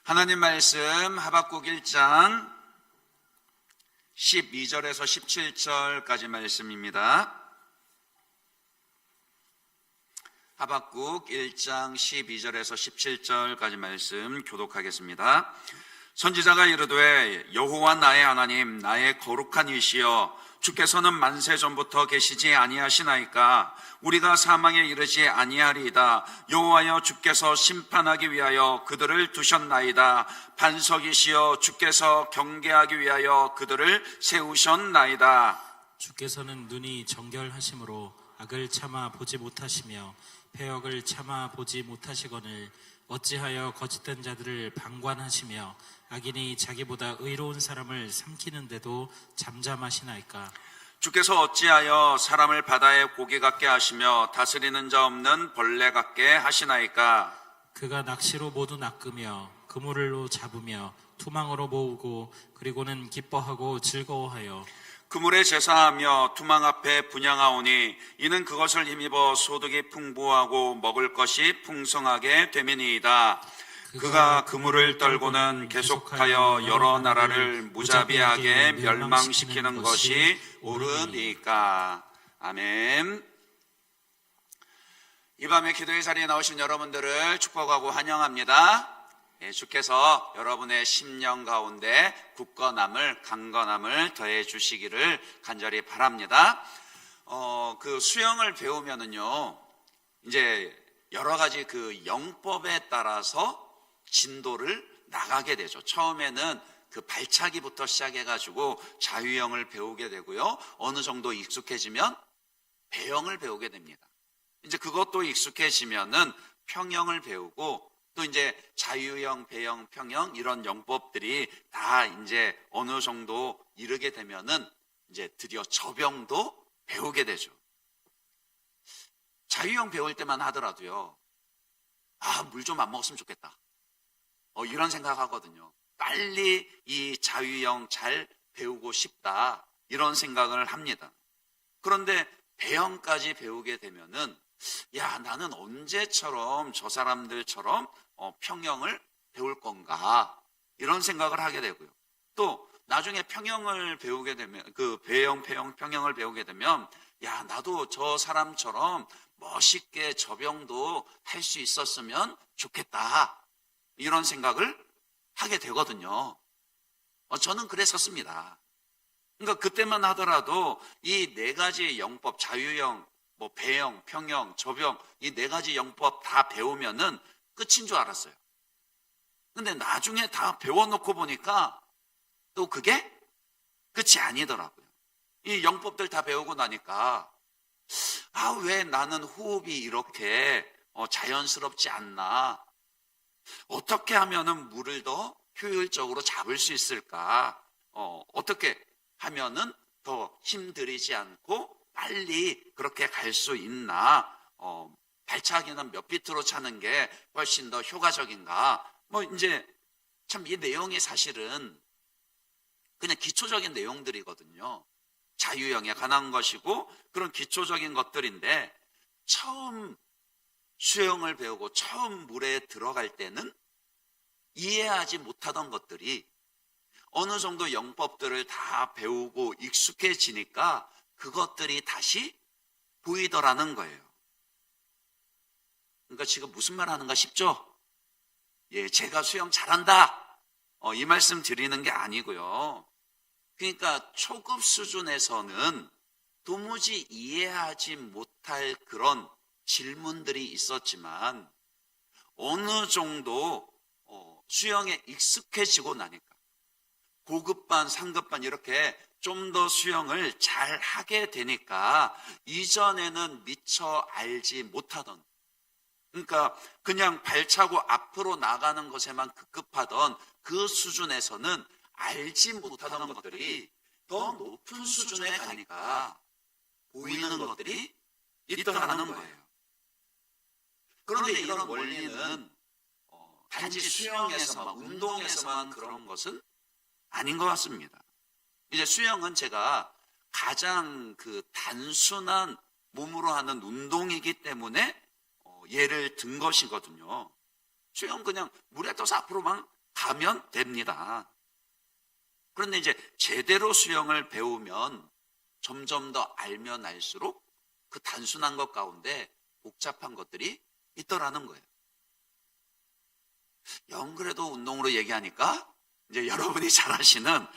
하나님 말씀 하박국 1장 12절에서 17절까지 말씀입니다. 하박국 1장 12절에서 17절까지 말씀 교독하겠습니다. 선지자가 이르되 여호와 나의 하나님 나의 거룩한 이시여 주께서는 만세 전부터 계시지 아니하시나이까 우리가 사망에 이르지 아니하리이다. 여호와여 주께서 심판하기 위하여 그들을 두셨나이다. 반석이시여 주께서 경계하기 위하여 그들을 세우셨나이다. 주께서는 눈이 정결하심으로 악을 참아 보지 못하시며 패역을 참아 보지 못하시거늘 어찌하여 거짓된 자들을 방관하시며 악인이 자기보다 의로운 사람을 삼키는데도 잠잠하시나이까. 주께서 어찌하여 사람을 바다의 고기 같게 하시며 다스리는 자 없는 벌레 같게 하시나이까. 그가 낚시로 모두 낚으며 그물로 잡으며 투망으로 모으고 그리고는 기뻐하고 즐거워하여 그물에 제사하며 투망 앞에 분향하오니 이는 그것을 힘입어 소득이 풍부하고 먹을 것이 풍성하게 됨이니이다. 그가 그물을 떨고는 계속하여 여러 나라를 무자비하게 멸망시키는 것이 옳으니까. 아멘. 이 밤에 기도의 자리에 나오신 여러분들을 축복하고 환영합니다. 주께서 여러분의 심령 가운데 굳건함을, 강건함을 더해 주시기를 간절히 바랍니다. 그 수영을 배우면은요, 이제 여러 가지 그 영법에 따라서 진도를 나가게 되죠. 처음에는 그 발차기부터 시작해가지고 자유형을 배우게 되고요. 어느 정도 익숙해지면 배영을 배우게 됩니다. 이제 그것도 익숙해지면은 평영을 배우고 또 이제 자유형, 배영, 평영 이런 영법들이 다 이제 어느 정도 이르게 되면은 이제 드디어 접영도 배우게 되죠. 자유형 배울 때만 하더라도요. 물 좀 안 먹었으면 좋겠다. 이런 생각하거든요. 빨리 이 자유형 잘 배우고 싶다. 이런 생각을 합니다. 그런데 배영까지 배우게 되면은 나는 언제처럼 저 사람들처럼 평영을 배울 건가 이런 생각을 하게 되고요. 또 나중에 평영을 배우게 되면 그 배영, 평영을 배우게 되면 나도 저 사람처럼 멋있게 접영도 할 수 있었으면 좋겠다 이런 생각을 하게 되거든요. 저는 그랬었습니다. 그러니까 그때만 하더라도 이 네 가지 영법, 자유형, 배영, 평영, 접영 이 네 가지 영법 다 배우면은 끝인 줄 알았어요. 근데 나중에 다 배워놓고 보니까 또 그게 끝이 아니더라고요. 이 영법들 다 배우고 나니까 왜 나는 호흡이 이렇게 자연스럽지 않나? 어떻게 하면은 물을 더 효율적으로 잡을 수 있을까? 어떻게 하면은 더 힘들이지 않고 빨리 그렇게 갈 수 있나? 발차기는 몇 비트로 차는 게 훨씬 더 효과적인가? 이제 참 이 내용이 사실은 그냥 기초적인 내용들이거든요. 자유형에 관한 것이고 그런 기초적인 것들인데 처음 수영을 배우고 처음 물에 들어갈 때는 이해하지 못하던 것들이 어느 정도 영법들을 다 배우고 익숙해지니까 그것들이 다시 보이더라는 거예요. 그러니까 지금 무슨 말 하는가 싶죠? 제가 수영 잘한다. 이 말씀 드리는 게 아니고요. 그러니까 초급 수준에서는 도무지 이해하지 못할 그런 질문들이 있었지만 어느 정도 수영에 익숙해지고 나니까 고급반, 상급반 이렇게 좀 더 수영을 잘 하게 되니까 이전에는 미처 알지 못하던 그러니까 그냥 발차고 앞으로 나가는 것에만 급급하던 그 수준에서는 알지 못하던 것들이 더 높은 수준에 가니까 보이는 것들이 있더라는 거예요. 그런데 이런 원리는 단지 수영에서만, 운동에서만 그런 것은 아닌 것 같습니다. 이제 수영은 제가 가장 그 단순한 몸으로 하는 운동이기 때문에 예를 든 것이거든요. 수영 그냥 물에 떠서 앞으로만 가면 됩니다. 그런데 이제 제대로 수영을 배우면 점점 더 알면 알수록 그 단순한 것 가운데 복잡한 것들이 있더라는 거예요. 영 그래도 운동으로 얘기하니까 이제 여러분이 잘 아시는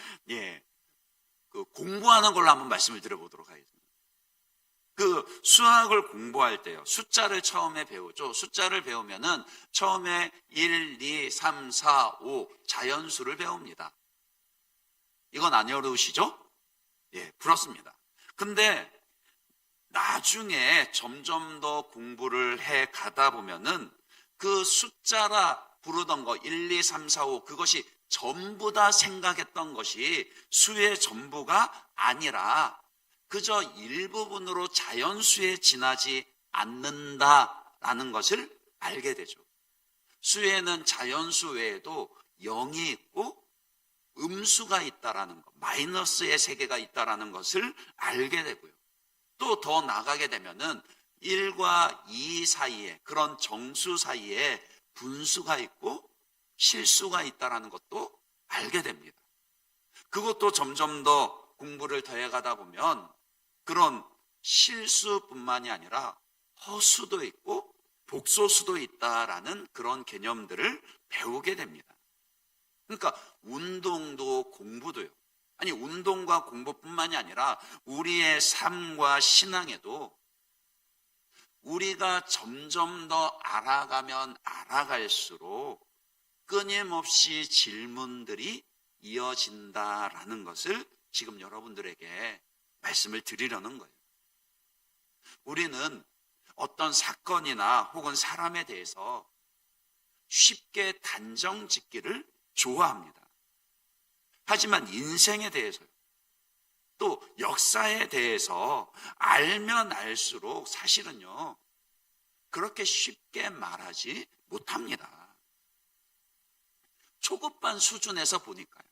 그 공부하는 걸로 한번 말씀을 드려보도록 하겠습니다. 그 수학을 공부할 때요. 숫자를 처음에 배우죠. 숫자를 배우면은 처음에 1, 2, 3, 4, 5 자연수를 배웁니다. 이건 안 어려우시죠? 예, 그렇습니다. 근데 나중에 점점 더 공부를 해 가다 보면은 그 숫자라 부르던 거 1, 2, 3, 4, 5 그것이 전부 다 생각했던 것이 수의 전부가 아니라 그저 일부분으로 자연수에 지나지 않는다라는 것을 알게 되죠. 수에는 자연수 외에도 0이 있고 음수가 있다라는 것, 마이너스의 세계가 있다라는 것을 알게 되고요. 또 더 나가게 되면은 1과 2 사이에 그런 정수 사이에 분수가 있고 실수가 있다라는 것도 알게 됩니다. 그것도 점점 더 공부를 더해가다 보면 그런 실수뿐만이 아니라 허수도 있고 복소수도 있다라는 그런 개념들을 배우게 됩니다. 그러니까 운동도 공부도요. 아니 운동과 공부뿐만이 아니라 우리의 삶과 신앙에도 우리가 점점 더 알아가면 알아갈수록 끊임없이 질문들이 이어진다라는 것을 지금 여러분들에게 말씀을 드리려는 거예요. 우리는 어떤 사건이나 혹은 사람에 대해서 쉽게 단정 짓기를 좋아합니다. 하지만 인생에 대해서요. 또 역사에 대해서 알면 알수록 사실은요. 그렇게 쉽게 말하지 못합니다. 초급반 수준에서 보니까요.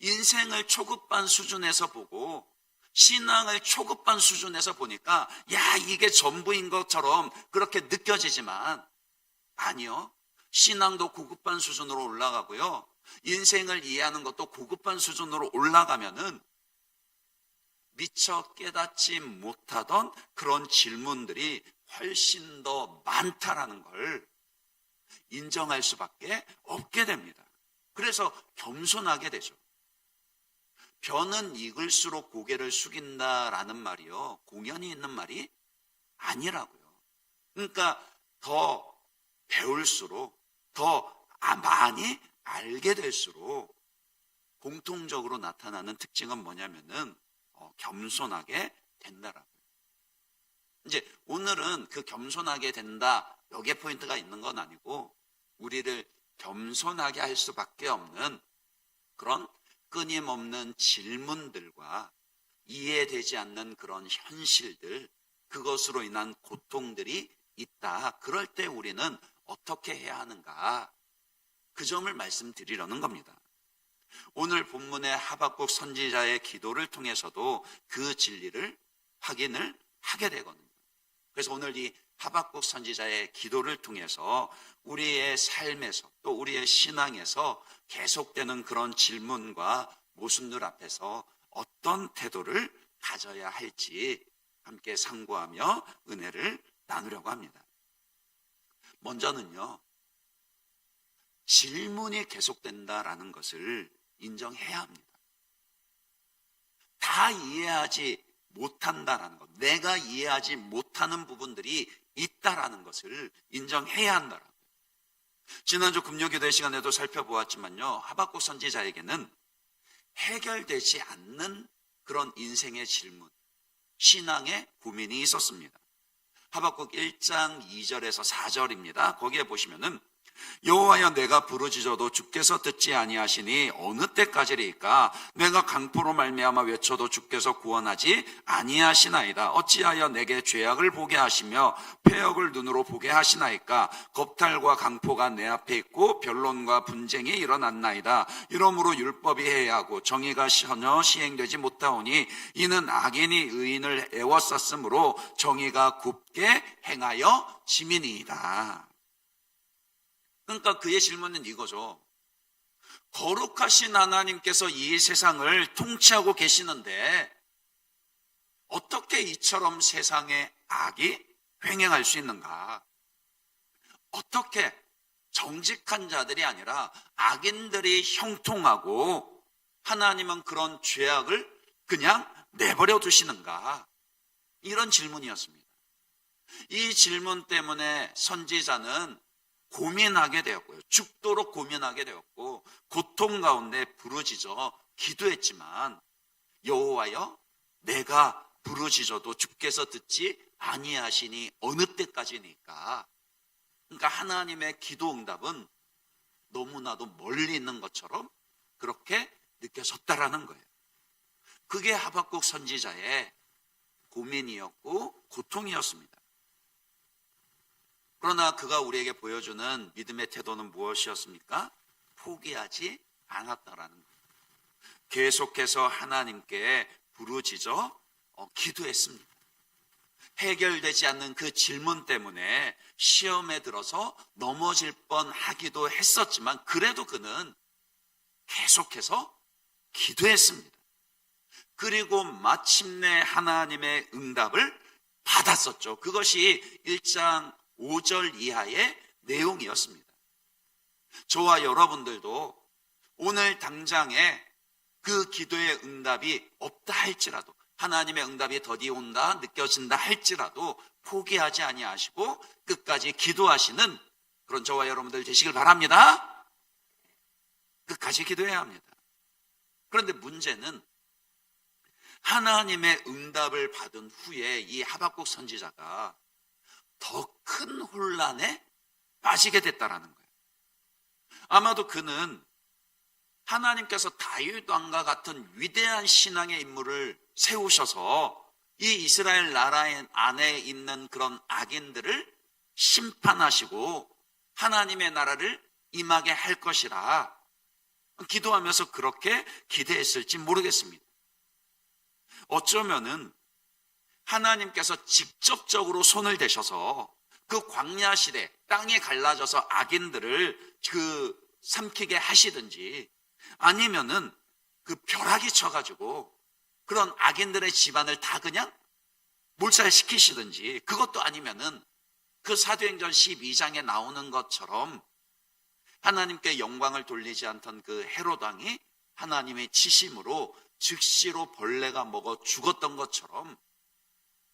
인생을 초급반 수준에서 보고 신앙을 초급반 수준에서 보니까 야 이게 전부인 것처럼 그렇게 느껴지지만 아니요. 신앙도 고급반 수준으로 올라가고요. 인생을 이해하는 것도 고급반 수준으로 올라가면은 미처 깨닫지 못하던 그런 질문들이 훨씬 더 많다라는 걸 인정할 수밖에 없게 됩니다. 그래서 겸손하게 되죠. 벼는 익을수록 고개를 숙인다라는 말이요. 공연이 있는 말이 아니라고요. 그러니까 더 배울수록 더 많이 알게 될수록 공통적으로 나타나는 특징은 뭐냐면은 겸손하게 된다라고요. 이제 오늘은 그 겸손하게 된다 여기에 포인트가 있는 건 아니고 우리를 겸손하게 할 수밖에 없는 그런 끊임없는 질문들과 이해되지 않는 그런 현실들 그것으로 인한 고통들이 있다. 그럴 때 우리는 어떻게 해야 하는가 그 점을 말씀드리려는 겁니다. 오늘 본문의 하박국 선지자의 기도를 통해서도 그 진리를 확인을 하게 되거든요. 그래서 오늘 이 하박국 선지자의 기도를 통해서 우리의 삶에서 또 우리의 신앙에서 계속되는 그런 질문과 모순들 앞에서 어떤 태도를 가져야 할지 함께 상고하며 은혜를 나누려고 합니다. 먼저는요, 질문이 계속된다라는 것을 인정해야 합니다. 다 이해하지 못한다라는 것, 내가 이해하지 못하는 부분들이 있다라는 것을 인정해야 한다라고요. 지난주 금요기도의 시간에도 살펴보았지만요, 하박국 선지자에게는 해결되지 않는 그런 인생의 질문, 신앙의 고민이 있었습니다. 하박국 1장 2절에서 4절입니다. 거기에 보시면은 여호와여 내가 부르짖어도 주께서 듣지 아니하시니 어느 때까지리까 내가 강포로 말미암아 외쳐도 주께서 구원하지 아니하시나이다. 어찌하여 내게 죄악을 보게 하시며 패역을 눈으로 보게 하시나이까. 겁탈과 강포가 내 앞에 있고 변론과 분쟁이 일어났나이다. 이러므로 율법이 해야하고 정의가 전혀 시행되지 못하오니 이는 악인이 의인을 애워쌌으므로 정의가 굽게 행하여 짐이니이다. 그러니까 그의 질문은 이거죠. 거룩하신 하나님께서 이 세상을 통치하고 계시는데 어떻게 이처럼 세상에 악이 횡행할 수 있는가? 어떻게 정직한 자들이 아니라 악인들이 형통하고 하나님은 그런 죄악을 그냥 내버려 두시는가? 이런 질문이었습니다. 이 질문 때문에 선지자는 고민하게 되었고요. 죽도록 고민하게 되었고 고통 가운데 부르짖어 기도했지만 여호와여 내가 부르짖어도 주께서 듣지 아니하시니 어느 때까지니까. 그러니까 하나님의 기도 응답은 너무나도 멀리 있는 것처럼 그렇게 느껴졌다라는 거예요. 그게 하박국 선지자의 고민이었고 고통이었습니다. 그러나 그가 우리에게 보여주는 믿음의 태도는 무엇이었습니까? 포기하지 않았다라는 거예요. 계속해서 하나님께 부르짖어 기도했습니다. 해결되지 않는 그 질문 때문에 시험에 들어서 넘어질 뻔하기도 했었지만 그래도 그는 계속해서 기도했습니다. 그리고 마침내 하나님의 응답을 받았었죠. 그것이 1장 5절 이하의 내용이었습니다. 저와 여러분들도 오늘 당장에 그 기도의 응답이 없다 할지라도 하나님의 응답이 더디 온다 느껴진다 할지라도 포기하지 아니하시고 끝까지 기도하시는 그런 저와 여러분들 되시길 바랍니다. 끝까지 기도해야 합니다. 그런데 문제는 하나님의 응답을 받은 후에 이 하박국 선지자가 더 큰 혼란에 빠지게 됐다라는 거예요. 아마도 그는 하나님께서 다윗 왕과 같은 위대한 신앙의 인물을 세우셔서 이 이스라엘 나라 안에 있는 그런 악인들을 심판하시고 하나님의 나라를 임하게 할 것이라 기도하면서 그렇게 기대했을지 모르겠습니다. 어쩌면은 하나님께서 직접적으로 손을 대셔서 그 광야 시대 땅이 갈라져서 악인들을 삼키게 하시든지 아니면은 그 벼락이 쳐가지고 그런 악인들의 집안을 다 그냥 몰살시키시든지 그것도 아니면은 그 사도행전 12장에 나오는 것처럼 하나님께 영광을 돌리지 않던 그 헤롯 왕이 하나님의 치심으로 즉시로 벌레가 먹어 죽었던 것처럼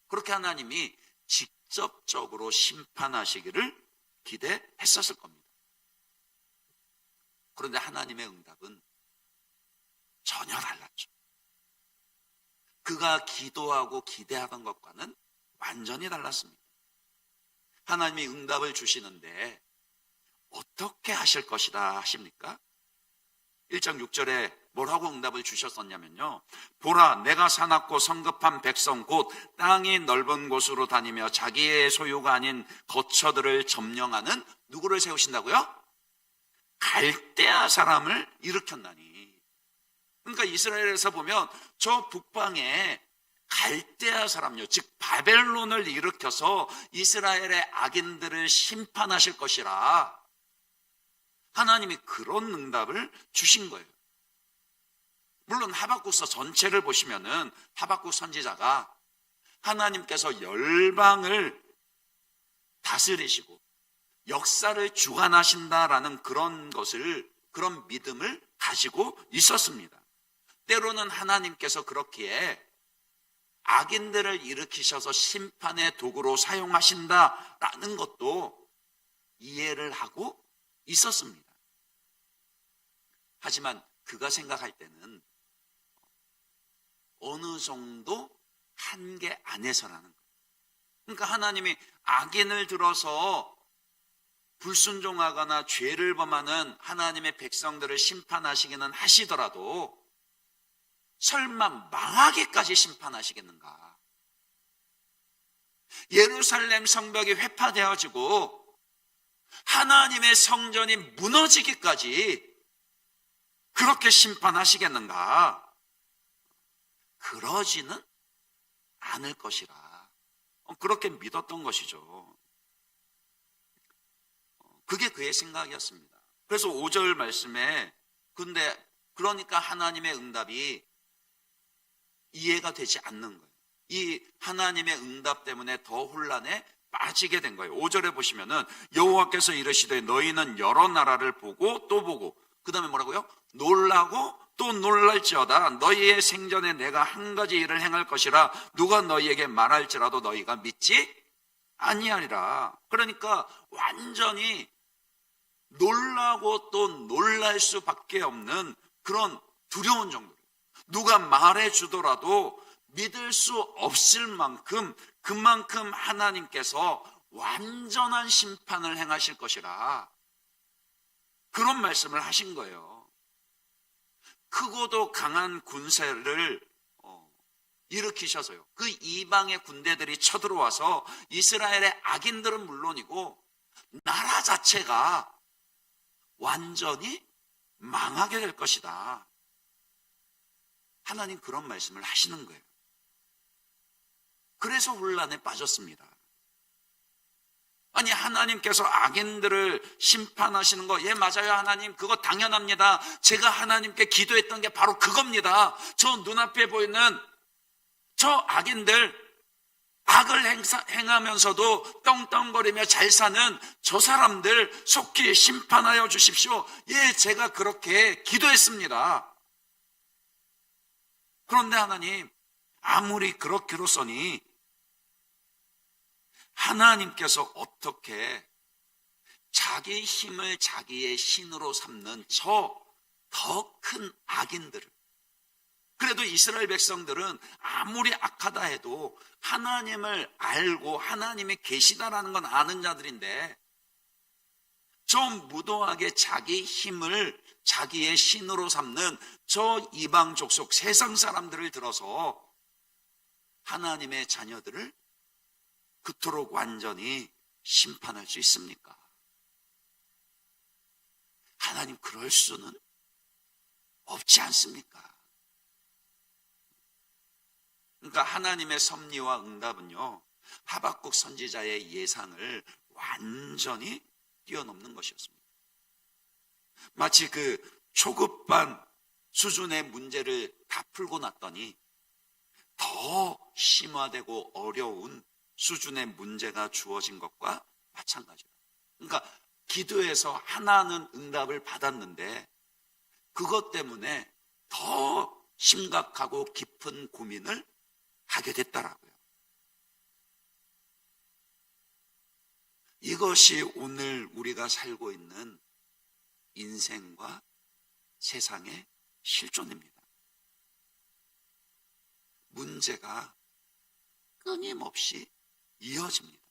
그렇게 하나님이 직접적으로 심판하시기를 기대했었을 겁니다. 그런데 하나님의 응답은 전혀 달랐죠. 그가 기도하고 기대하던 것과는 완전히 달랐습니다. 하나님이 응답을 주시는데 어떻게 하실 것이다 하십니까? 1장 6절에 뭐라고 응답을 주셨었냐면요. 보라 내가 사납고 성급한 백성 곧 땅이 넓은 곳으로 다니며 자기의 소유가 아닌 거처들을 점령하는 누구를 세우신다고요? 갈대아 사람을 일으켰나니. 그러니까 이스라엘에서 보면 저 북방에 갈대아 사람요, 즉 바벨론을 일으켜서 이스라엘의 악인들을 심판하실 것이라 하나님이 그런 응답을 주신 거예요. 물론 하박국서 전체를 보시면은 하박국 선지자가 하나님께서 열방을 다스리시고 역사를 주관하신다라는 그런 믿음을 가지고 있었습니다. 때로는 하나님께서 그렇기에 악인들을 일으키셔서 심판의 도구로 사용하신다라는 것도 이해를 하고 있었습니다. 하지만 그가 생각할 때는 어느 정도 한계 안에서라는 거예요. 그러니까 하나님이 악인을 들어서 불순종하거나 죄를 범하는 하나님의 백성들을 심판하시기는 하시더라도 설마 망하게까지 심판하시겠는가? 예루살렘 성벽이 회파되어지고 하나님의 성전이 무너지기까지 그렇게 심판하시겠는가? 그러지는 않을 것이라 그렇게 믿었던 것이죠. 그게 그의 생각이었습니다. 그래서 5절 말씀에 근데 그러니까 하나님의 응답이 이해가 되지 않는 거예요. 이 하나님의 응답 때문에 더 혼란에 빠지게 된 거예요. 5절에 보시면은 여호와께서 이르시되 너희는 여러 나라를 보고 또 보고, 그 다음에 뭐라고요? 놀라고 또 놀랄지어다. 너희의 생전에 내가 한 가지 일을 행할 것이라 누가 너희에게 말할지라도 너희가 믿지 아니하리라. 그러니까 완전히 놀라고 또 놀랄 수밖에 없는 그런 두려운 정도. 누가 말해 주더라도 믿을 수 없을 만큼, 그만큼 하나님께서 완전한 심판을 행하실 것이라 그런 말씀을 하신 거예요. 크고도 강한 군세를 일으키셔서요. 그 이방의 군대들이 쳐들어와서 이스라엘의 악인들은 물론이고 나라 자체가 완전히 망하게 될 것이다. 하나님 그런 말씀을 하시는 거예요. 그래서 혼란에 빠졌습니다. 아니, 하나님께서 악인들을 심판하시는 거, 예, 맞아요, 하나님. 그거 당연합니다. 제가 하나님께 기도했던 게 바로 그겁니다. 저 눈앞에 보이는 저 악인들, 악을 행하면서도 떵떵거리며 잘 사는 저 사람들 속히 심판하여 주십시오. 예, 제가 그렇게 기도했습니다. 그런데 하나님, 아무리 그렇기로서니 하나님께서 어떻게 자기 힘을 자기의 신으로 삼는 저 더 큰 악인들을, 그래도 이스라엘 백성들은 아무리 악하다 해도 하나님을 알고 하나님이 계시다라는 건 아는 자들인데 좀 무도하게 자기 힘을 자기의 신으로 삼는 저 이방 족속 세상 사람들을 들어서 하나님의 자녀들을 그토록 완전히 심판할 수 있습니까? 하나님 그럴 수는 없지 않습니까? 그러니까 하나님의 섭리와 응답은요, 하박국 선지자의 예상을 완전히 뛰어넘는 것이었습니다. 마치 그 초급반 수준의 문제를 다 풀고 났더니 더 심화되고 어려운 수준의 문제가 주어진 것과 마찬가지예요. 그러니까 기도에서 하나는 응답을 받았는데 그것 때문에 더 심각하고 깊은 고민을 하게 됐더라고요. 이것이 오늘 우리가 살고 있는 인생과 세상의 실존입니다. 문제가 끊임없이 이어집니다.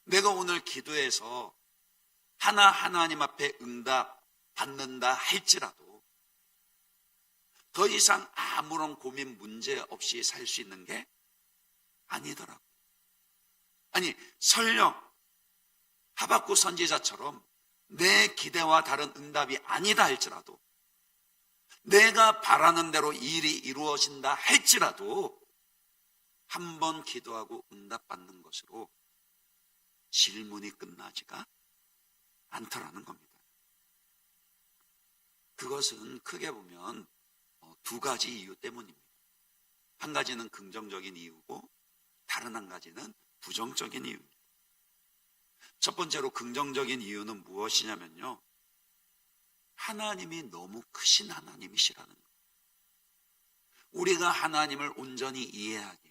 내가 오늘 기도해서 하나님 앞에 응답 받는다 할지라도 더 이상 아무런 고민 문제 없이 살 수 있는 게 아니더라고요. 아니, 설령 하박국 선지자처럼 내 기대와 다른 응답이 아니다 할지라도, 내가 바라는 대로 일이 이루어진다 할지라도 한 번 기도하고 응답받는 것으로 질문이 끝나지가 않더라는 겁니다. 그것은 크게 보면 두 가지 이유 때문입니다. 한 가지는 긍정적인 이유고 다른 한 가지는 부정적인 이유입니다. 첫 번째로 긍정적인 이유는 무엇이냐면요, 하나님이 너무 크신 하나님이시라는 거예요. 우리가 하나님을 온전히 이해하기,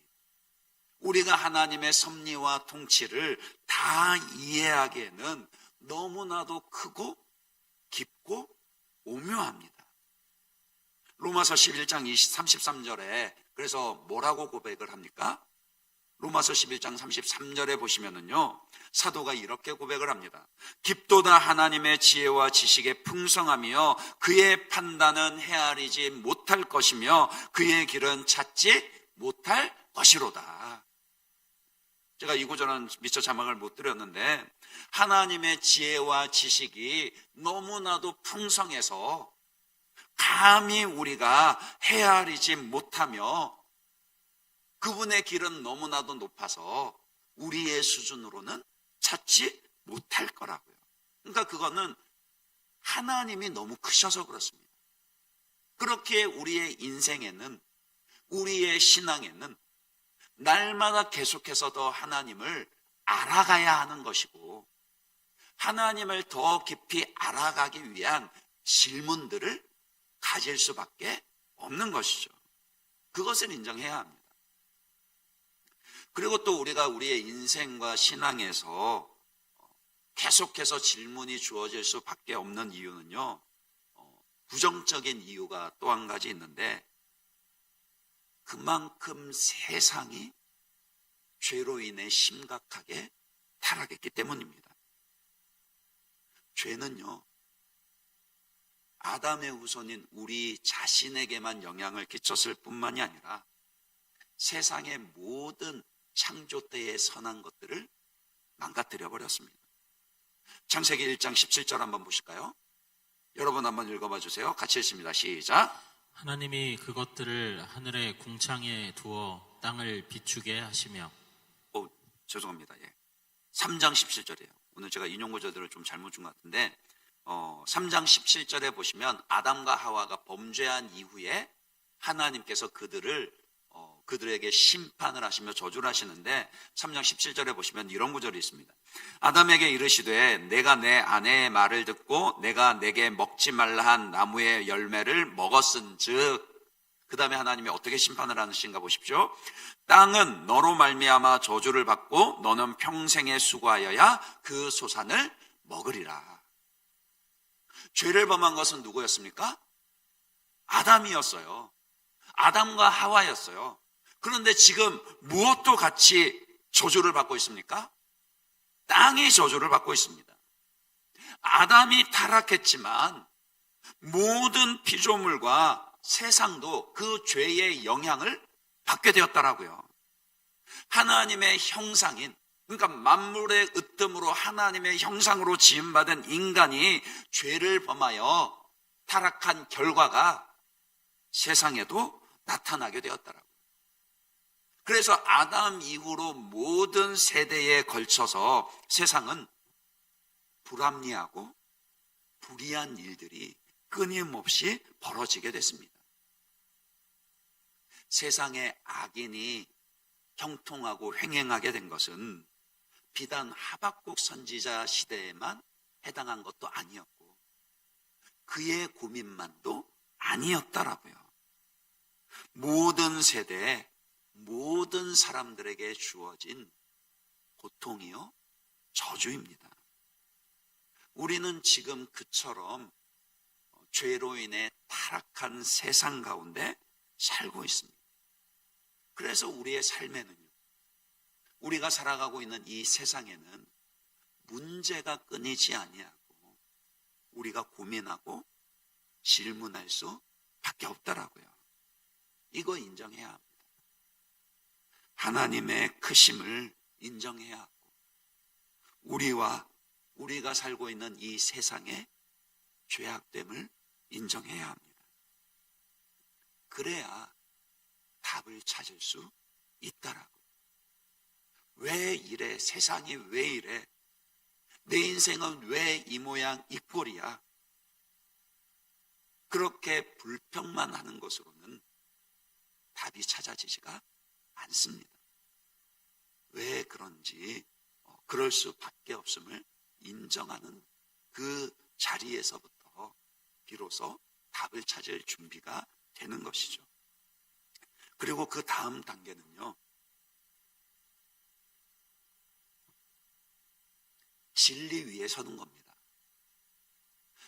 우리가 하나님의 섭리와 통치를 다 이해하기에는 너무나도 크고 깊고 오묘합니다. 로마서 11장 33절에 그래서 뭐라고 고백을 합니까? 로마서 11장 33절에 보시면은요, 사도가 이렇게 고백을 합니다. 깊도다 하나님의 지혜와 지식의 풍성하며 그의 판단은 헤아리지 못할 것이며 그의 길은 찾지 못할 것이로다. 제가 이 구절은 미처 자막을 못 드렸는데, 하나님의 지혜와 지식이 너무나도 풍성해서 감히 우리가 헤아리지 못하며 그분의 길은 너무나도 높아서 우리의 수준으로는 찾지 못할 거라고요. 그러니까 그거는 하나님이 너무 크셔서 그렇습니다. 그렇게 우리의 인생에는, 우리의 신앙에는 날마다 계속해서 더 하나님을 알아가야 하는 것이고, 하나님을 더 깊이 알아가기 위한 질문들을 가질 수밖에 없는 것이죠. 그것을 인정해야 합니다. 그리고 또 우리가 우리의 인생과 신앙에서 계속해서 질문이 주어질 수밖에 없는 이유는요, 부정적인 이유가 또 한 가지 있는데, 그만큼 세상이 죄로 인해 심각하게 타락했기 때문입니다. 죄는요, 아담의 후손인 우리 자신에게만 영향을 끼쳤을 뿐만이 아니라 세상의 모든 창조 때의 선한 것들을 망가뜨려 버렸습니다. 창세기 1장 17절 한번 보실까요? 여러분 한번 읽어봐 주세요. 같이 읽습니다. 시작. 하나님이 그것들을 하늘의 궁창에 두어 땅을 비추게 하시며. 죄송합니다. 3장 17절이에요. 오늘 제가 인용 구절들을 좀 잘못 준 것 같은데 3장 17절에 보시면 아담과 하와가 범죄한 이후에 하나님께서 그들에게 심판을 하시며 저주를 하시는데 3장 17절에 보시면 이런 구절이 있습니다. 아담에게 이르시되 내가 내 아내의 말을 듣고 내가 내게 먹지 말라 한 나무의 열매를 먹었은즉, 그 다음에 하나님이 어떻게 심판을 하신가 보십시오. 땅은 너로 말미암아 저주를 받고 너는 평생에 수고하여야 그 소산을 먹으리라. 죄를 범한 것은 누구였습니까? 아담이었어요. 아담과 하와였어요. 그런데 지금 무엇도 같이 저주를 받고 있습니까? 땅이 저주를 받고 있습니다. 아담이 타락했지만 모든 피조물과 세상도 그 죄의 영향을 받게 되었더라고요. 하나님의 형상인, 그러니까 만물의 으뜸으로 하나님의 형상으로 지음받은 인간이 죄를 범하여 타락한 결과가 세상에도 나타나게 되었더라고요. 그래서 아담 이후로 모든 세대에 걸쳐서 세상은 불합리하고 불의한 일들이 끊임없이 벌어지게 됐습니다. 세상에 악인이 형통하고 횡행하게 된 것은 비단 하박국 선지자 시대에만 해당한 것도 아니었고 그의 고민만도 아니었다라고요. 모든 세대에 모든 사람들에게 주어진 고통이요 저주입니다. 우리는 지금 그처럼 죄로 인해 타락한 세상 가운데 살고 있습니다. 그래서 우리의 삶에는요, 우리가 살아가고 있는 이 세상에는 문제가 끊이지 아니하고 우리가 고민하고 질문할 수밖에 없더라고요. 이거 인정해야 합니다. 하나님의 크심을 인정해야 하고 우리가 살고 있는 이 세상의 죄악됨을 인정해야 합니다. 그래야 답을 찾을 수 있다라고. 왜 이래? 세상이 왜 이래? 내 인생은 왜 이 모양 이 꼴이야? 그렇게 불평만 하는 것으로는 답이 찾아지지가 않습니다. 왜 그런지 그럴 수밖에 없음을 인정하는 그 자리에서부터 비로소 답을 찾을 준비가 되는 것이죠. 그리고 그 다음 단계는요, 진리 위에 서는 겁니다.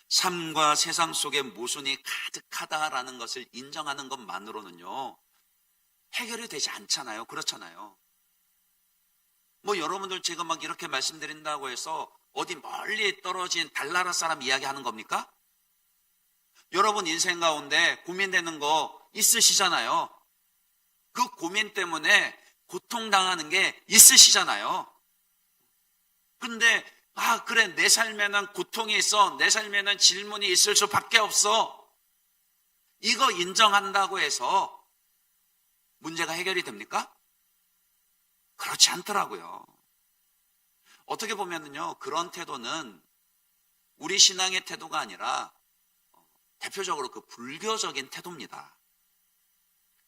삶과 세상 속에 모순이 가득하다라는 것을 인정하는 것만으로는요 해결이 되지 않잖아요. 그렇잖아요. 여러분들 제가 막 이렇게 말씀드린다고 해서 어디 멀리 떨어진 달나라 사람 이야기하는 겁니까? 여러분 인생 가운데 고민되는 거 있으시잖아요. 그 고민 때문에 고통당하는 게 있으시잖아요. 근데 그래, 내 삶에는 고통이 있어, 내 삶에는 질문이 있을 수밖에 없어, 이거 인정한다고 해서 문제가 해결이 됩니까? 그렇지 않더라고요. 어떻게 보면은요, 그런 태도는 우리 신앙의 태도가 아니라 대표적으로 그 불교적인 태도입니다.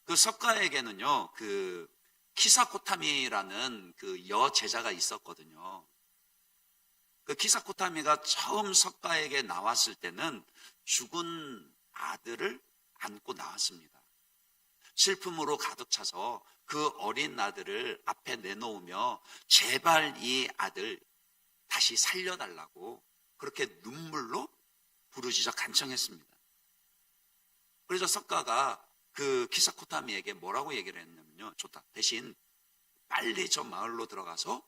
그 석가에게는요, 그 키사코타미라는 그 여제자가 있었거든요. 그 키사코타미가 처음 석가에게 나왔을 때는 죽은 아들을 안고 나왔습니다. 슬픔으로 가득 차서 그 어린 아들을 앞에 내놓으며 제발 이 아들 다시 살려달라고 그렇게 눈물로 부르짖어 간청했습니다. 그래서 석가가 그 키사코타미에게 뭐라고 얘기를 했냐면요, 좋다, 대신 빨리 저 마을로 들어가서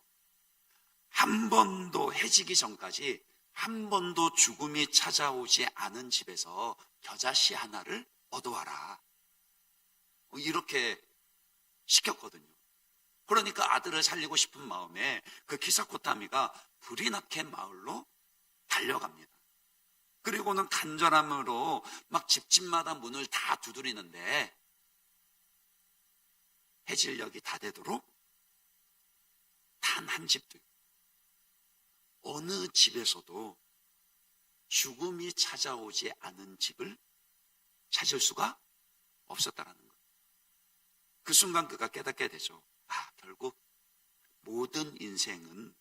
한 번도 해지기 전까지 한 번도 죽음이 찾아오지 않은 집에서 겨자씨 하나를 얻어와라, 이렇게 시켰거든요. 그러니까 아들을 살리고 싶은 마음에 그 키사코타미가 불이 나게 마을로 달려갑니다. 그리고는 간절함으로 막 집집마다 문을 다 두드리는데 해질녘이 다 되도록 단 한 집도 어느 집에서도 죽음이 찾아오지 않은 집을 찾을 수가 없었다라는 거예요. 그 순간 그가 깨닫게 되죠. 아, 결국 모든 인생은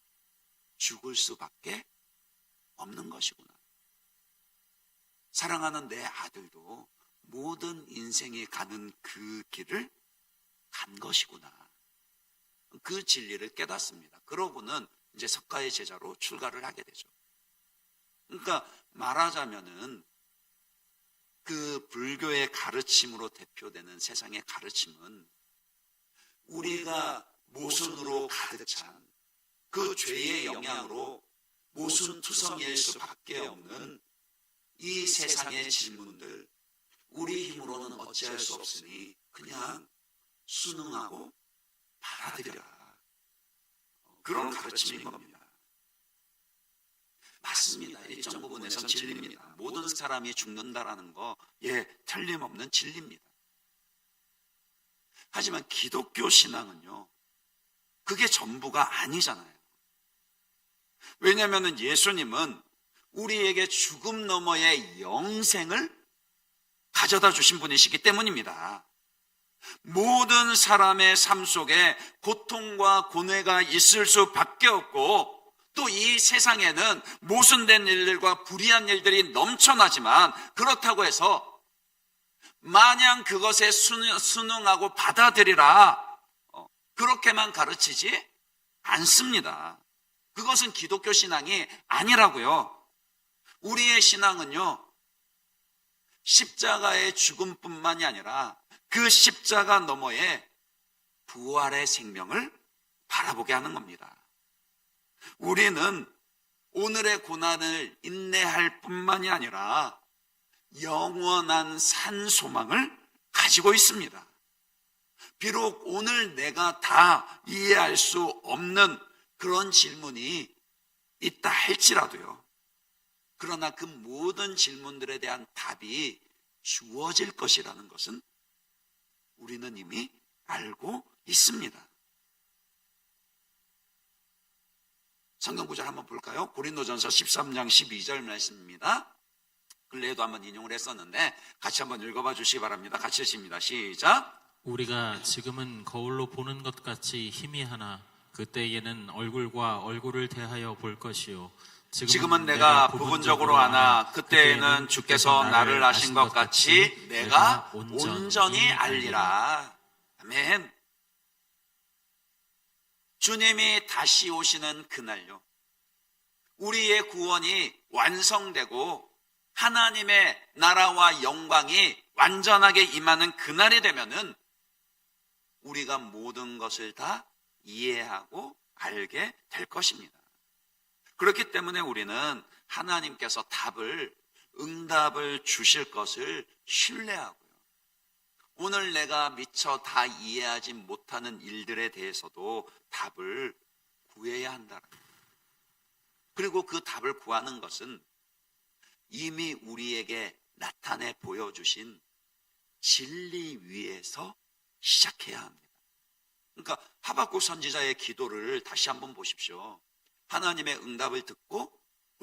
죽을 수밖에 없는 것이구나. 사랑하는 내 아들도 모든 인생이 가는 그 길을 간 것이구나. 그 진리를 깨닫습니다. 그러고는 이제 석가의 제자로 출가를 하게 되죠. 그러니까 말하자면은 그 불교의 가르침으로 대표되는 세상의 가르침은 우리가 모순으로 가득 찬 그 죄의 영향으로 모순투성이일 수밖에 없는 이 세상의 질문들, 우리 힘으로는 어찌할 수 없으니 그냥 순응하고 받아들여라. 그런 가르침인 겁니다. 맞습니다. 일정 부분에선 진리입니다. 모든 사람이 죽는다라는 거, 틀림없는 진리입니다. 하지만 기독교 신앙은요, 그게 전부가 아니잖아요. 왜냐하면 예수님은 우리에게 죽음 너머의 영생을 가져다 주신 분이시기 때문입니다. 모든 사람의 삶 속에 고통과 고뇌가 있을 수밖에 없고, 또 이 세상에는 모순된 일들과 불의한 일들이 넘쳐나지만, 그렇다고 해서 마냥 그것에 순응하고 받아들이라, 그렇게만 가르치지 않습니다. 그것은 기독교 신앙이 아니라고요. 우리의 신앙은요, 십자가의 죽음뿐만이 아니라 그 십자가 너머에 부활의 생명을 바라보게 하는 겁니다. 우리는 오늘의 고난을 인내할 뿐만이 아니라 영원한 산 소망을 가지고 있습니다. 비록 오늘 내가 다 이해할 수 없는 그런 질문이 있다 할지라도요, 그러나 그 모든 질문들에 대한 답이 주어질 것이라는 것은 우리는 이미 알고 있습니다. 성경 구절 한번 볼까요? 고린도전서 13장 12절 말씀입니다. 근래에도 한번 인용을 했었는데 같이 한번 읽어봐 주시기 바랍니다. 같이 읽습니다. 시작. 우리가 지금은 거울로 보는 것 같이 희미하나 그때에는 얼굴과 얼굴을 대하여 볼 것이요. 지금은 내가 부분적으로 아나 그때에는 주께서 나를 아신 것 같이 내가 온전히 알리라. 아멘. 주님이 다시 오시는 그날요, 우리의 구원이 완성되고 하나님의 나라와 영광이 완전하게 임하는 그날이 되면은 우리가 모든 것을 다 이해하고 알게 될 것입니다. 그렇기 때문에 우리는 하나님께서 응답을 주실 것을 신뢰하고요, 오늘 내가 미처 다 이해하지 못하는 일들에 대해서도 답을 구해야 한다. 그리고 그 답을 구하는 것은 이미 우리에게 나타내 보여주신 진리 위에서 시작해야 합니다. 그러니까 하박국 선지자의 기도를 다시 한번 보십시오. 하나님의 응답을 듣고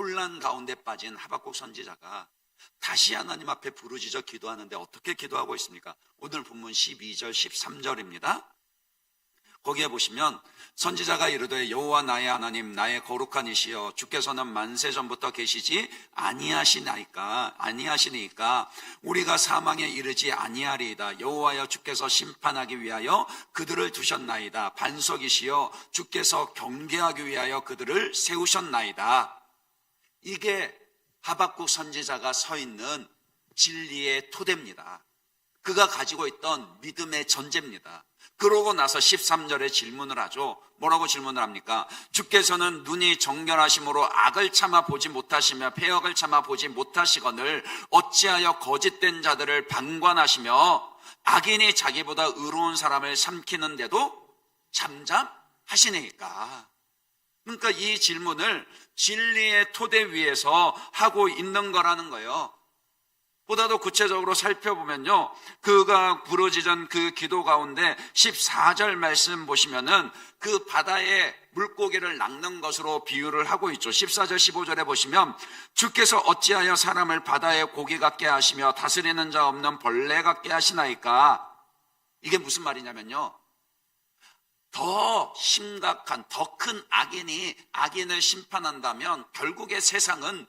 혼란 가운데 빠진 하박국 선지자가 다시 하나님 앞에 부르짖어 기도하는데 어떻게 기도하고 있습니까? 오늘 본문 12절 13절입니다. 거기에 보시면 선지자가 이르되 여호와 나의 하나님 나의 거룩한 이시여 주께서는 만세 전부터 계시지 아니하시니까 우리가 사망에 이르지 아니하리이다. 여호와여 주께서 심판하기 위하여 그들을 두셨나이다. 반석이시여 주께서 경계하기 위하여 그들을 세우셨나이다. 이게 하박국 선지자가 서 있는 진리의 토대입니다. 그가 가지고 있던 믿음의 전제입니다. 그러고 나서 13절에 질문을 하죠. 뭐라고 질문을 합니까? 주께서는 눈이 정결하심으로 악을 참아 보지 못하시며 폐역을 참아 보지 못하시거늘 어찌하여 거짓된 자들을 방관하시며 악인이 자기보다 의로운 사람을 삼키는데도 잠잠하시니까. 그러니까 이 질문을 진리의 토대 위에서 하고 있는 거라는 거예요. 보다도 구체적으로 살펴보면요, 그가 부르짖은 그 기도 가운데 14절 말씀 보시면은 그 바다에 물고기를 낚는 것으로 비유를 하고 있죠. 14절 15절에 보시면 주께서 어찌하여 사람을 바다의 고기 같게 하시며 다스리는 자 없는 벌레 같게 하시나이까. 이게 무슨 말이냐면요, 더 심각한 더 큰 악인이 악인을 심판한다면 결국에 세상은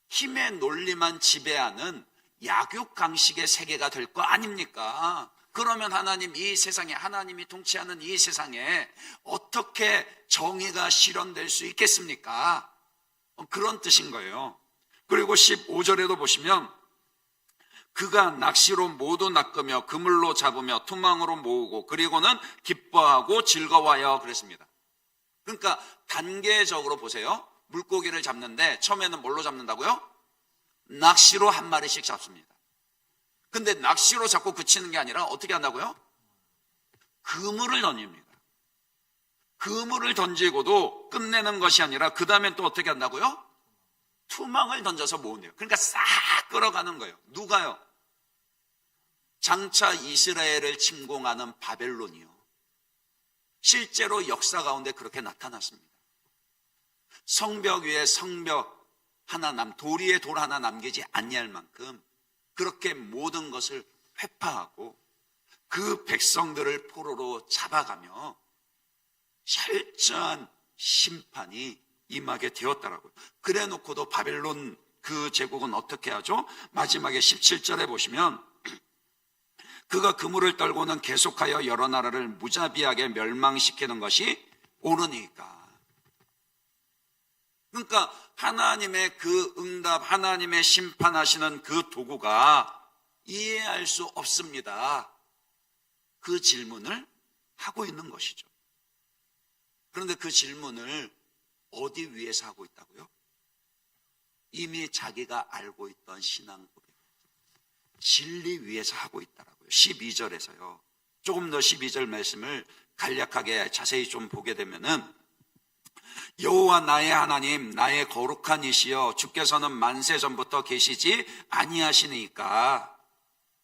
힘의 논리만 지배하는 약육강식의 세계가 될 거 아닙니까? 그러면 하나님, 이 세상에, 하나님이 통치하는 이 세상에 어떻게 정의가 실현될 수 있겠습니까? 그런 뜻인 거예요. 그리고 15절에도 보시면 그가 낚시로 모두 낚으며 그물로 잡으며 투망으로 모으고 그리고는 기뻐하고 즐거워하여 그랬습니다. 그러니까 단계적으로 보세요. 물고기를 잡는데 처음에는 뭘로 잡는다고요? 낚시로 한 마리씩 잡습니다. 근데 낚시로 잡고 그치는 게 아니라 어떻게 한다고요? 그물을 던집니다. 그물을 던지고도 끝내는 것이 아니라 그 다음엔 또 어떻게 한다고요? 투망을 던져서 모은대요. 그러니까 싹 끌어가는 거예요. 누가요? 장차 이스라엘을 침공하는 바벨론이요. 실제로 역사 가운데 그렇게 나타났습니다. 성벽 위에 성벽 하나 돌 위에 돌 하나 남기지 아니할 만큼 그렇게 모든 것을 회파하고 그 백성들을 포로로 잡아가며 철저한 심판이 임하게 되었다라고요. 그래 놓고도 바벨론 그 제국은 어떻게 하죠? 마지막에 17절에 보시면 그가 그물을 떨고는 계속하여 여러 나라를 무자비하게 멸망시키는 것이 옳으니까. 그러니까 하나님의 그 응답, 하나님의 심판하시는 그 도구가 이해할 수 없습니다. 그 질문을 하고 있는 것이죠. 그런데 그 질문을 어디 위에서 하고 있다고요? 이미 자기가 알고 있던 신앙 고백, 진리 위에서 하고 있다라고요. 12절에서요. 조금 더 12절 말씀을 간략하게 자세히 좀 보게 되면은 여호와 나의 하나님 나의 거룩한 이시여 주께서는 만세 전부터 계시지 아니하시니까.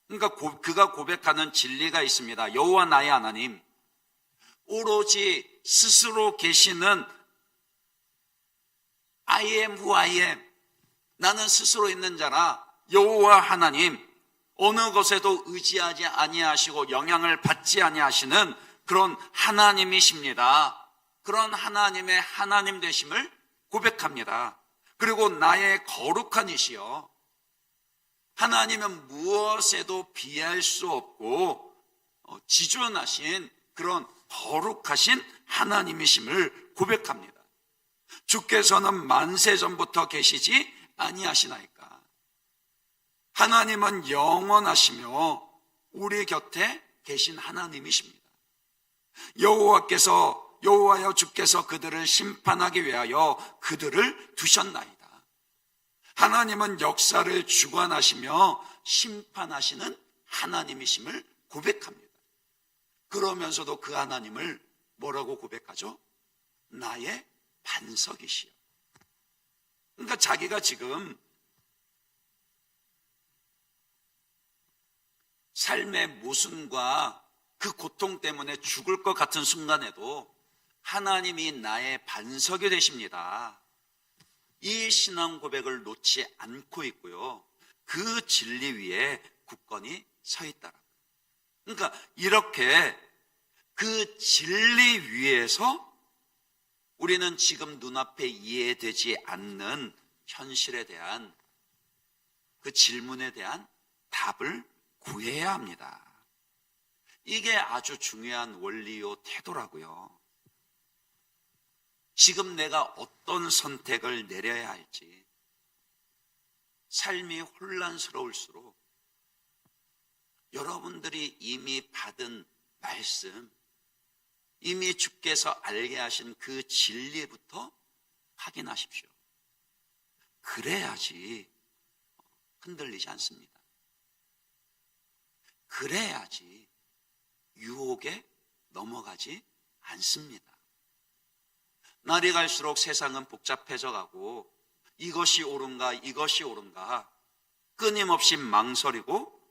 그러니까 그가 고백하는 진리가 있습니다. 여호와 나의 하나님, 오로지 스스로 계시는 I am who I am, 나는 스스로 있는 자라 여호와 하나님, 어느 것에도 의지하지 아니하시고 영향을 받지 아니하시는 그런 하나님이십니다. 그런 하나님의 하나님 되심을 고백합니다. 그리고 나의 거룩한 이시여, 하나님은 무엇에도 비할 수 없고 지존하신 그런 거룩하신 하나님이심을 고백합니다. 주께서는 만세 전부터 계시지 아니하시나이까. 하나님은 영원하시며 우리 곁에 계신 하나님이십니다. 여호와여 주께서 그들을 심판하기 위하여 그들을 두셨나이다. 하나님은 역사를 주관하시며 심판하시는 하나님이심을 고백합니다. 그러면서도 그 하나님을 뭐라고 고백하죠? 나의 반석이시여. 그러니까 자기가 지금 삶의 모순과 그 고통 때문에 죽을 것 같은 순간에도 하나님이 나의 반석이 되십니다. 이 신앙 고백을 놓지 않고 있고요. 그 진리 위에 굳건히 서 있다라. 그러니까 이렇게 그 진리 위에서 우리는 지금 눈앞에 이해되지 않는 현실에 대한 그 질문에 대한 답을 구해야 합니다. 이게 아주 중요한 원리요 태도라고요. 지금 내가 어떤 선택을 내려야 할지, 삶이 혼란스러울수록 여러분들이 이미 받은 말씀, 이미 주께서 알게 하신 그 진리부터 확인하십시오. 그래야지 흔들리지 않습니다. 그래야지 유혹에 넘어가지 않습니다. 날이 갈수록 세상은 복잡해져 가고 이것이 옳은가 이것이 옳은가 끊임없이 망설이고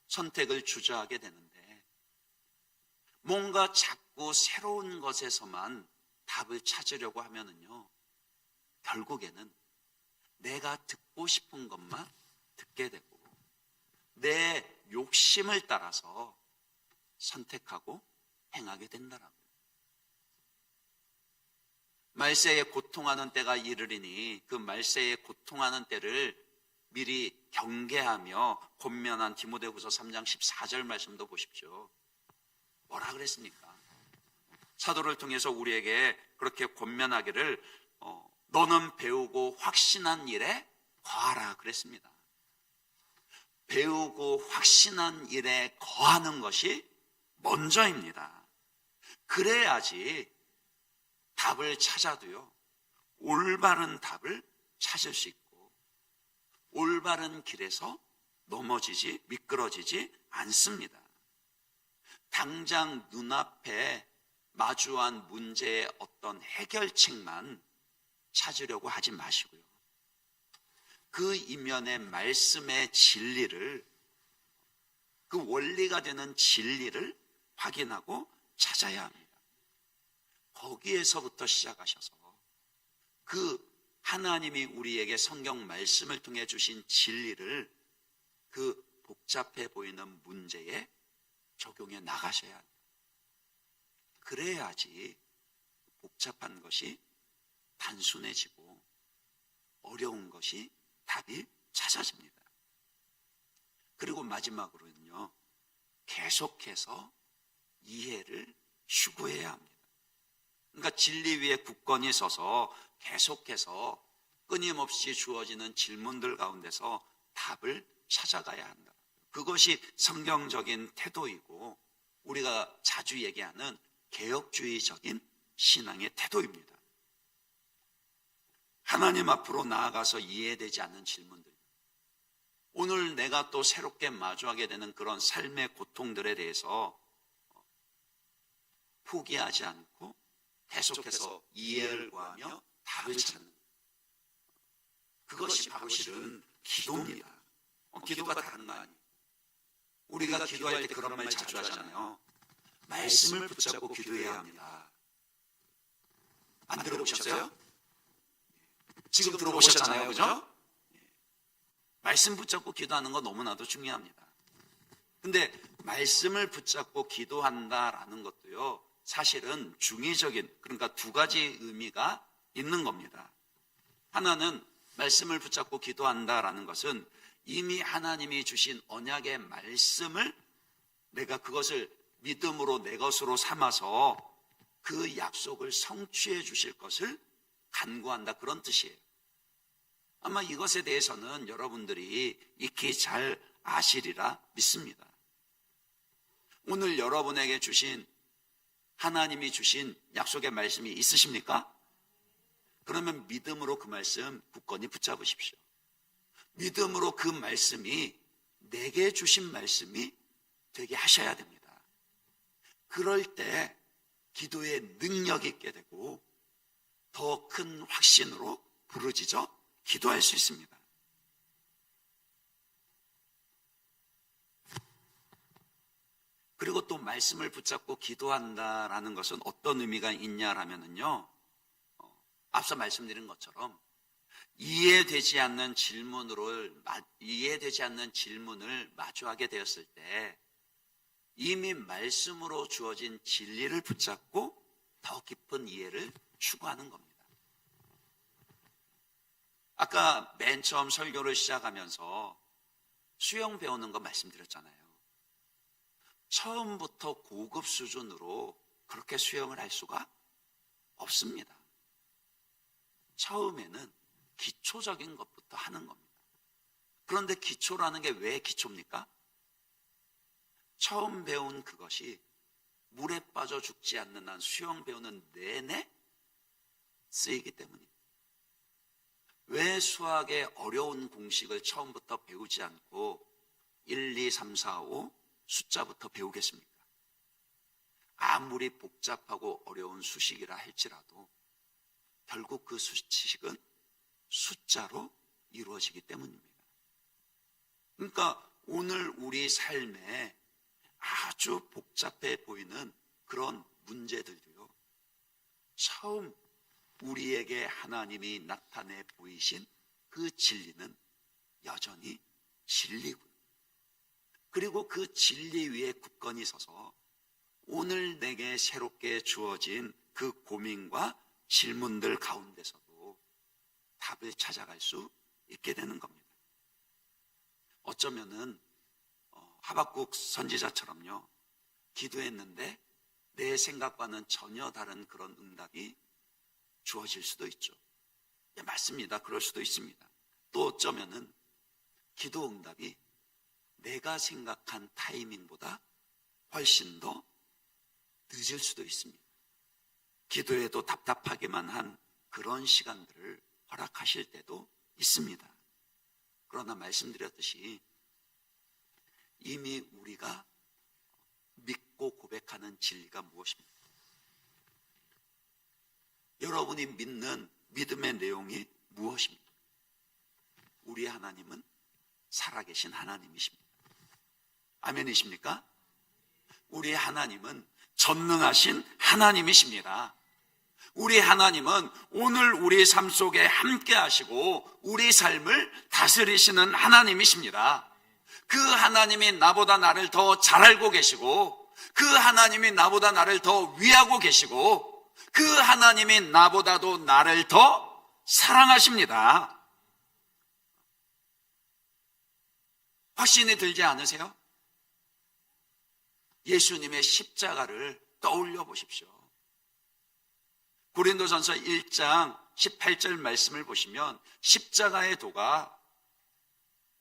선택을 주저하게 되는데, 뭔가 자꾸 새로운 것에서만 답을 찾으려고 하면은요, 결국에는 내가 듣고 싶은 것만 듣게 되고 내 욕심을 따라서 선택하고 행하게 된다라고요. 말세에 고통하는 때가 이르리니 그 말세에 고통하는 때를 미리 경계하며 권면한 디모데후서 3장 14절 말씀도 보십시오. 뭐라 그랬습니까? 사도를 통해서 우리에게 그렇게 권면하기를 너는 배우고 확신한 일에 거하라 그랬습니다. 배우고 확신한 일에 거하는 것이 먼저입니다. 그래야지 답을 찾아도요, 올바른 답을 찾을 수 있고 올바른 길에서 넘어지지 미끄러지지 않습니다. 당장 눈앞에 마주한 문제의 어떤 해결책만 찾으려고 하지 마시고요, 그 이면의 말씀의 진리를, 그 원리가 되는 진리를 확인하고 찾아야 합니다. 거기에서부터 시작하셔서 그 하나님이 우리에게 성경 말씀을 통해 주신 진리를 그 복잡해 보이는 문제에 적용해 나가셔야 합니다. 그래야지 복잡한 것이 단순해지고 어려운 것이 답이 찾아집니다. 그리고 마지막으로는요, 계속해서 이해를 추구해야 합니다. 그러니까 진리 위에 굳건히 서서 계속해서 끊임없이 주어지는 질문들 가운데서 답을 찾아가야 한다. 그것이 성경적인 태도이고 우리가 자주 얘기하는 개혁주의적인 신앙의 태도입니다. 하나님 앞으로 나아가서 이해되지 않는 질문들, 오늘 내가 또 새롭게 마주하게 되는 그런 삶의 고통들에 대해서 포기하지 않고 계속해서 이해를 구하며 답을 찾는, 그것이 바로 실은 기도입니다. 기도가 다른 거 아니에요. 우리가 기도할 때 그런 말 자주 하잖아요. 말씀을 붙잡고 기도해야 합니다. 안 들어보셨어요? 지금 들어보셨잖아요, 그죠? 말씀 붙잡고 기도하는 거 너무나도 중요합니다. 근데 말씀을 붙잡고 기도한다라는 것도요, 사실은 중의적인, 그러니까 두 가지 의미가 있는 겁니다. 하나는 말씀을 붙잡고 기도한다라는 것은 이미 하나님이 주신 언약의 말씀을 내가 그것을 믿음으로 내 것으로 삼아서 그 약속을 성취해 주실 것을 간구한다, 그런 뜻이에요. 아마 이것에 대해서는 여러분들이 익히 잘 아시리라 믿습니다. 오늘 여러분에게 주신, 하나님이 주신 약속의 말씀이 있으십니까? 그러면 믿음으로 그 말씀 굳건히 붙잡으십시오. 믿음으로 그 말씀이 내게 주신 말씀이 되게 하셔야 됩니다. 그럴 때 기도에 능력 있게 되고 더 큰 확신으로 부르짖어 기도할 수 있습니다. 그리고 또 말씀을 붙잡고 기도한다라는 것은 어떤 의미가 있냐라면요, 앞서 말씀드린 것처럼 이해되지 않는 질문을 마주하게 되었을 때 이미 말씀으로 주어진 진리를 붙잡고 더 깊은 이해를 추구하는 겁니다. 아까 맨 처음 설교를 시작하면서 수영 배우는 거 말씀드렸잖아요. 처음부터 고급 수준으로 그렇게 수영을 할 수가 없습니다. 처음에는 기초적인 것부터 하는 겁니다. 그런데 기초라는 게 왜 기초입니까? 처음 배운 그것이 물에 빠져 죽지 않는 한 수영 배우는 내내 쓰이기 때문입니다. 왜 수학의 어려운 공식을 처음부터 배우지 않고 1, 2, 3, 4, 5 숫자부터 배우겠습니까? 아무리 복잡하고 어려운 수식이라 할지라도 결국 그 수식은 숫자로 이루어지기 때문입니다. 그러니까 오늘 우리 삶에 아주 복잡해 보이는 그런 문제들도요, 처음 우리에게 하나님이 나타내 보이신 그 진리는 여전히 진리고요. 그리고 그 진리 위에 굳건히 서서 오늘 내게 새롭게 주어진 그 고민과 질문들 가운데서도 답을 찾아갈 수 있게 되는 겁니다. 어쩌면은 하박국 선지자처럼요, 기도했는데 내 생각과는 전혀 다른 그런 응답이 주어질 수도 있죠. 예, 맞습니다. 그럴 수도 있습니다. 또 어쩌면은 기도 응답이 내가 생각한 타이밍보다 훨씬 더 늦을 수도 있습니다. 기도에도 답답하기만 한 그런 시간들을 허락하실 때도 있습니다. 그러나 말씀드렸듯이 이미 우리가 믿고 고백하는 진리가 무엇입니까? 여러분이 믿는 믿음의 내용이 무엇입니까? 우리 하나님은 살아계신 하나님이십니다. 아멘이십니까? 우리 하나님은 전능하신 하나님이십니다. 우리 하나님은 오늘 우리 삶 속에 함께 하시고 우리 삶을 다스리시는 하나님이십니다. 그 하나님이 나보다 나를 더 잘 알고 계시고, 그 하나님이 나보다 나를 더 위하고 계시고, 그 하나님이 나보다도 나를 더 사랑하십니다. 확신이 들지 않으세요? 예수님의 십자가를 떠올려 보십시오. 고린도전서 1장 18절 말씀을 보시면 십자가의 도가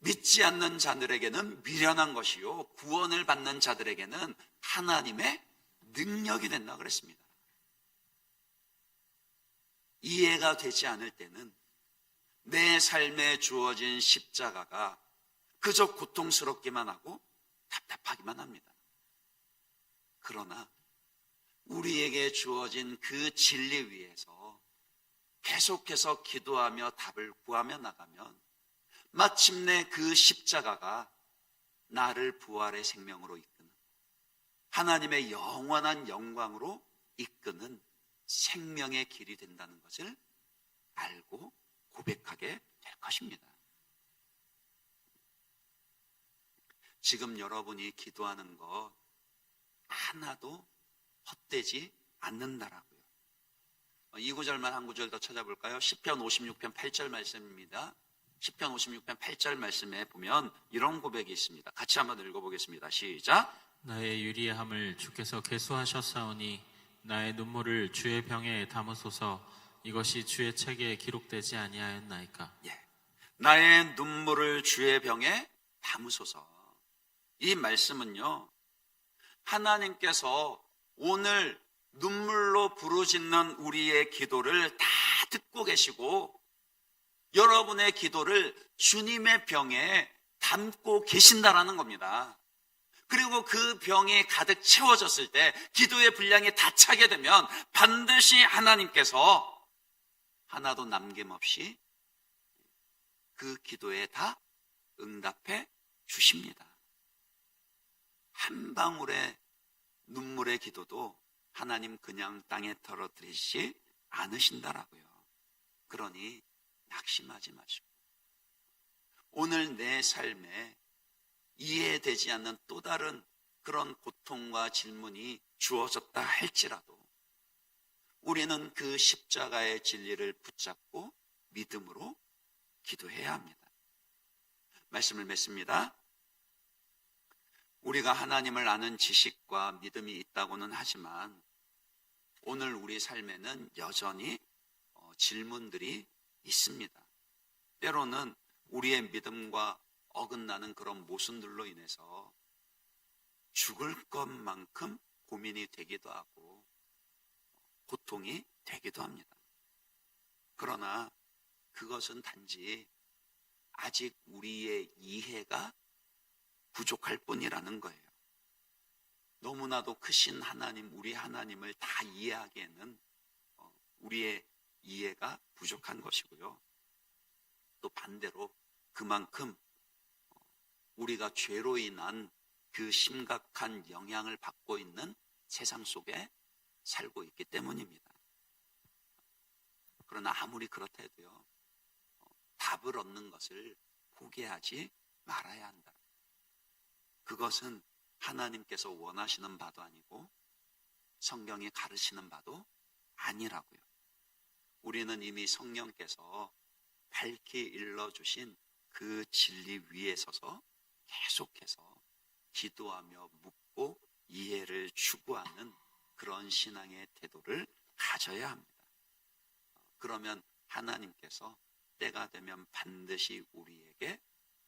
믿지 않는 자들에게는 미련한 것이요 구원을 받는 자들에게는 하나님의 능력이 된다 그랬습니다. 이해가 되지 않을 때는 내 삶에 주어진 십자가가 그저 고통스럽기만 하고 답답하기만 합니다. 그러나 우리에게 주어진 그 진리 위에서 계속해서 기도하며 답을 구하며 나가면 마침내 그 십자가가 나를 부활의 생명으로 이끄는, 하나님의 영원한 영광으로 이끄는 생명의 길이 된다는 것을 알고 고백하게 될 것입니다. 지금 여러분이 기도하는 것 하나도 헛되지 않는다라고요. 이 구절만 한 구절 더 찾아볼까요? 시편 56편 8절 말씀입니다. 시편 56편 8절 말씀에 보면 이런 고백이 있습니다. 같이 한번 읽어보겠습니다. 시작. 나의 유리함을 주께서 계수하셨사오니 나의 눈물을 주의 병에 담으소서. 이것이 주의 책에 기록되지 아니하였나이까. 예, 나의 눈물을 주의 병에 담으소서. 이 말씀은요, 하나님께서 오늘 눈물로 부르짖는 우리의 기도를 다 듣고 계시고 여러분의 기도를 주님의 병에 담고 계신다라는 겁니다. 그리고 그 병이 가득 채워졌을 때, 기도의 분량이 다 차게 되면 반드시 하나님께서 하나도 남김없이 그 기도에 다 응답해 주십니다. 한 방울의 눈물의 기도도 하나님 그냥 땅에 떨어뜨리지 않으신다라고요. 그러니 낙심하지 마시고 오늘 내 삶에 이해되지 않는 또 다른 그런 고통과 질문이 주어졌다 할지라도 우리는 그 십자가의 진리를 붙잡고 믿음으로 기도해야 합니다. 말씀을 맺습니다. 우리가 하나님을 아는 지식과 믿음이 있다고는 하지만 오늘 우리 삶에는 여전히 질문들이 있습니다. 때로는 우리의 믿음과 어긋나는 그런 모순들로 인해서 죽을 것만큼 고민이 되기도 하고 고통이 되기도 합니다. 그러나 그것은 단지 아직 우리의 이해가 부족할 뿐이라는 거예요. 너무나도 크신 하나님, 우리 하나님을 다 이해하기에는 우리의 이해가 부족한 것이고요. 또 반대로 그만큼 우리가 죄로 인한 그 심각한 영향을 받고 있는 세상 속에 살고 있기 때문입니다. 그러나 아무리 그렇다 해도요, 답을 얻는 것을 포기하지 말아야 한다. 그것은 하나님께서 원하시는 바도 아니고 성경이 가르치는 바도 아니라고요. 우리는 이미 성령께서 밝히 일러주신 그 진리 위에 서서 계속해서 기도하며 묻고 이해를 추구하는 그런 신앙의 태도를 가져야 합니다. 그러면 하나님께서 때가 되면 반드시 우리에게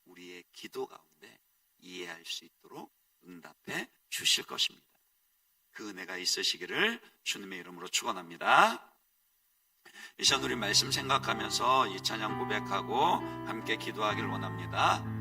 우리의 기도 가운데 이해할 수 있도록 응답해 주실 것입니다. 그 은혜가 있으시기를 주님의 이름으로 축원합니다. 이 시간 우리 말씀 생각하면서 이 찬양 고백하고 함께 기도하길 원합니다.